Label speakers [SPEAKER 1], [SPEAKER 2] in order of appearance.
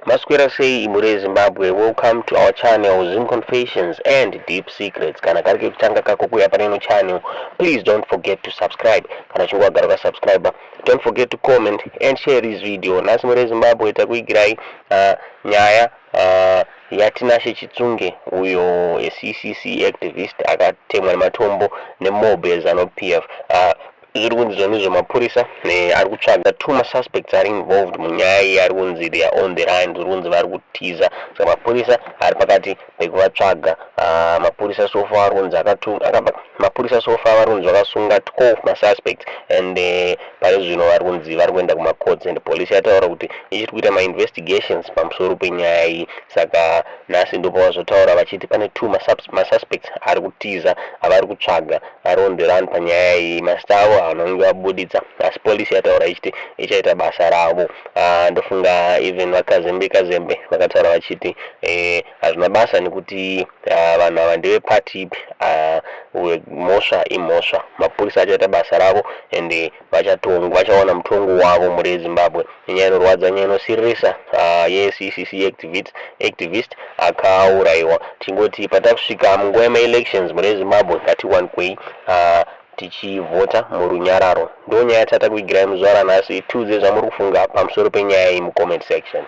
[SPEAKER 1] Masquera say imure Zimbabwe, welcome to our channel Zim Confessions and Deep Secrets. Kana karike kuchanga kako kuya paneno channel, please don't forget to subscribe. Kana chungwa gara subscriber, don't forget to comment and share this video. Nasi mure Zimbabwe takuigirai nyaya ya Tinashe Chitsunge, uyo CCC activist akatemwa nematombo nemobile zano PF. Zvirunzi Mapurisa Varikutsvaga 2 suspects are involved munyaya yarunzi they are on the run. Zvirunzi Varikutiza Mapurisa ari pakati pekuvatsvaga. Mapurisa so far Mapurisa so far varunzi vakasunga 12 suspects and pari zvino varunzi vari kuenda kumacourts and police yataura kuti ichiri kuita investigations pamusoro penyaya iyi. Saka nhasi ndipo vazotaura vachiti pane 2 suspects ari kutiza avari kutsvaga ari on the run panyaya iyi. Mazita avo anonge vabuditsa asi polisi yataura ichiti ichaita basa ravo. Ndofunga even vakazembe vakataura vachiti hazvina basa nekuti vanhu ava ndevepati ipi, mhosva imhosva. Mapurisa achaita basa ravo and vachaona mutongo wavo mure Zimbabwe. Nyaya inorwadza, nyaya inosirisa yeCCC activist akaurayiwa. Tingoti patakusvika munguva yemaelections mure Zimbabwe ngatiwankwei tichivhota murunyararo. Ndo nyaya tatakuigirai muzuva ranhasi. Tiudze zvamuri kufunga pamusoro penyaya iyi mucomment section.